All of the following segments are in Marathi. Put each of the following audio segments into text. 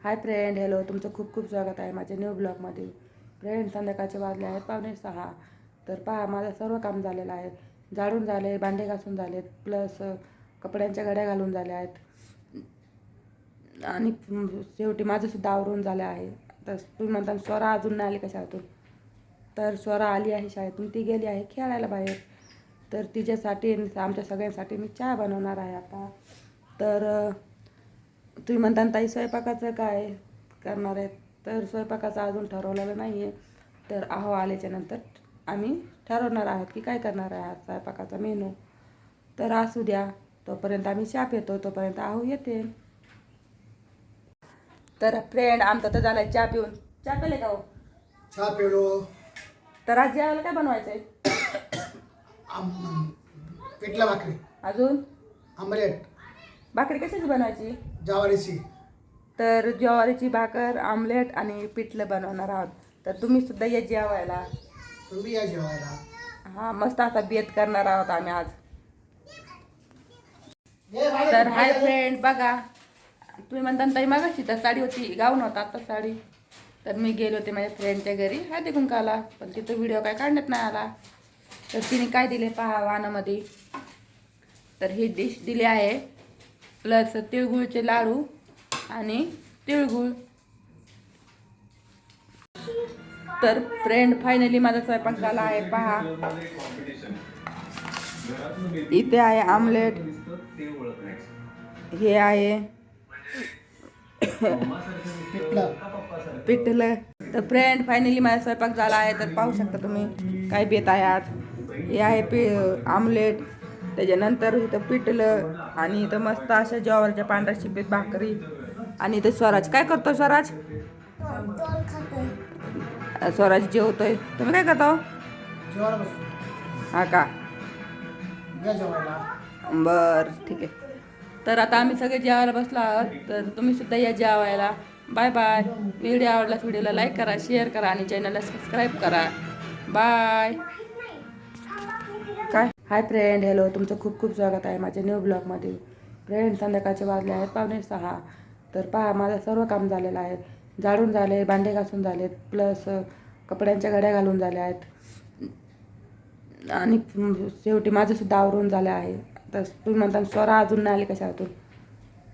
Hi friend, hello. तुमचं खूप खूप स्वागत आहे माझ्या न्यू ब्लॉगमध्ये. फ्रेंड, संध्याकाळचे वाजले आहेत 5:45. तर पहा, माझं सर्व काम झालेलं आहे. झाडून झाले, भांडे घासून झालेत, प्लस कपड्यांच्या घड्या घालून झाल्या आहेत आणि शेवटी माझंसुद्धा आवरून झालं आहे. तर तुम्ही म्हणता स्वरा अजून नाही आली का शाळेतून? तर स्वरा आली आहे शाळेतून. ती गेली आहे खेळायला बाहेर. तर तिच्यासाठी आमच्या सगळ्यांसाठी मी चहा बनवणार आहे आता. तर तुम्ही म्हणता ताई स्वयंपाकाचं काय करणार आहे? तर स्वयंपाकाचं अजून ठरवलेलं नाही आहे. तर आहो आल्याच्या नंतर आम्ही ठरवणार आहोत की काय करणार आहे स्वयंपाकाचा मेनू. तर असू द्या, तोपर्यंत आम्ही चहा पितो, तोपर्यंत आहो येते. तर फ्रेंड, आमचं तर झालं चहा पिऊन. चहा पिले का हो? चहा पेलो. तर आज जेवायला काय बनवायचं आहे? पिठला भाकरी, अजून आमलेट, भाकरी कशाची बनवायची? ज्वारीची. तर ज्वारीची भाकर, आमलेट आणि पिठलं बनवणार आहोत. तर तुम्ही सुद्धा या जेवायला. तुम्ही या जेवायला. हां, मस्त असा बेत करणार आहोत आम्ही आज. तर हाय फ्रेंड, बघा, तुम्ही म्हणता ताई मागाशी तर साडी होती, गाऊन होता आता साडी. तर मी गेले होते माझ्या फ्रेंडच्या घरी हळदी कुंकाला, पण तिथं व्हिडिओ काय काढण्यात नाही आला. तर तिने काय दिले पहा वाणामध्ये. तर ही डिश दिली आहे, प्लस तिळगुळचे लाडू आणि तिळगुळ. तर फ्रेंड, फायनली माझा स्वयंपाक झाला आहे पहा. इथे आहे आमलेट, हे आहे पिठलं. तर फ्रेंड, फायनली माझा स्वयंपाक झाला आहे. तर पाहू शकता तुम्ही काय बेत आहे आज. हे आहे आमलेट, त्याच्यानंतर इथं पिठलं आणि इथं मस्त अशा ज्वारीच्या पांढऱ्या शिपीत भाकरी. आणि इथं स्वराज काय करतो? स्वराज स्वराज जेवतोय. तुम्ही काय करता? जेवायला बसू. हा का? या जेवायला. बरं, ठीक आहे. तर आता आम्ही सगळे जेवायला बसलो आहोत. तर तुम्ही सुद्धा या जेवायला. Bye bye. व्हिडिओ आवडला व्हिडिओला लाईक करा, शेअर करा आणि चॅनलला सबस्क्राईब करा. बाय. काय? Hi friend, hello. तुमचं खूप खूप स्वागत आहे माझ्या न्यू ब्लॉगमध्ये. फ्रेंड, संध्याकाळचे वाजले आहेत 5:45. तर पहा, माझं सर्व काम झालेलं आहे. झाडून झाले, भांडे घासून झालेत, प्लस कपड्यांच्या घड्या घालून झाल्या आहेत आणि शेवटी माझंसुद्धा आवरून झालं आहे. तर तुम्ही म्हणता स्वरा अजून नाही आली का शाळेतून?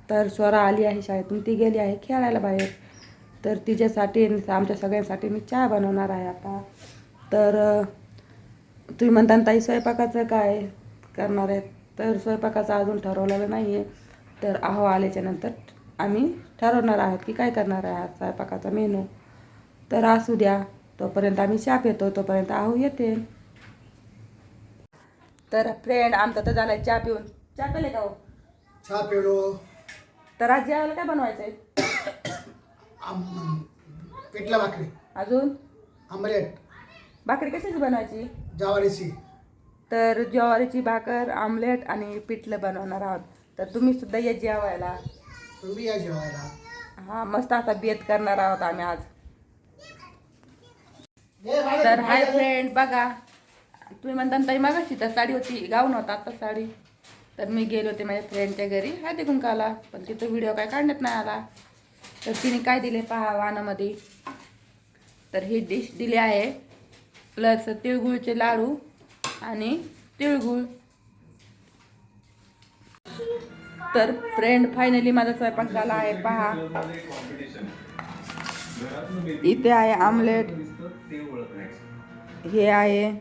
तर स्वरा आली आहे शाळेतून. ती गेली आहे खेळायला बाहेर. तर तिच्यासाठी आमच्या सगळ्यांसाठी मी चहा बनवणार आहे आता. तर तुम्ही म्हणता ताई स्वयंपाकाचं काय करणार आहे? तर स्वयंपाकाचं अजून ठरवलेलं नाही आहे. तर आहो आल्याच्या नंतर आम्ही ठरवणार आहोत की काय करणार आहे स्वयंपाकाचा मेनू. तर असू द्या, तोपर्यंत आम्ही चहा पितो, तोपर्यंत आहो येते. तर फ्रेंड, आमचं तर झालं चहा पिऊन. चहा पिले का हो? चहा पेलो. तर आज जेवायला काय बनवायचं आहे? पिठला भाकरी, अजून आमलेट, भाकरी कशाची बनवायची? ज्वारीची. तर ज्वारीची भाकर, आमलेट आणि पिठलं बनवणार आहोत. तर तुम्ही सुद्धा या जेवायला. तुम्ही या जेवायला. हां, मस्त असा बेत करणार आहोत आम्ही आज. तर हाय फ्रेंड, बघा, तुम्ही म्हणता ताई मागाशी तर साडी होती, गाऊन होता आता साडी. तर मी गेले होते माझ्या फ्रेंडच्या घरी हळदी कुंकाला, पण तिथं व्हिडिओ काय काढण्यात नाही आला. तर तिने काय दिले पहा वाणामध्ये. तर ही डिश दिली आहे, प्लस तिळगुळचे लाडू आणि तिळगुळ. तर फ्रेंड, फायनली माझा स्वयंपाक झाला आहे पहा. इथे आहे आमलेट, हे आहे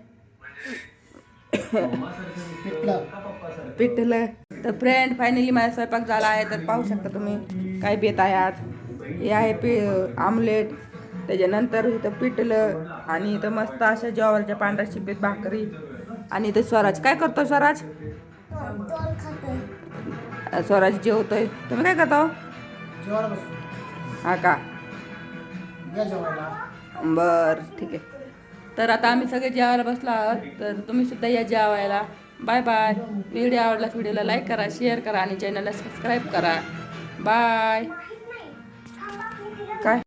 पिठलं. तर फ्रेंड, फायनली माझा स्वयंपाक झाला आहे. तर पाहू शकता तुम्ही काय बेत आहे आज. हे आहे आमलेट, त्याच्यानंतर इथं पिठलं आणि इथं मस्त अशा ज्वारीच्या पांढऱ्या शिपीत भाकरी. आणि इथं स्वराज काय करतो? स्वराज स्वराज जेवतोय. तुम्ही काय करता? जेवायला बसू. हा का? या जेवायला. बरं, ठीक आहे. तर आता आम्ही सगळे जेवायला बसलो आहोत. तर तुम्ही सुद्धा या जेवायला. Bye bye. व्हिडिओ आवडला व्हिडिओला लाईक करा, शेअर करा आणि चॅनलला सबस्क्राईब करा. बाय. काय?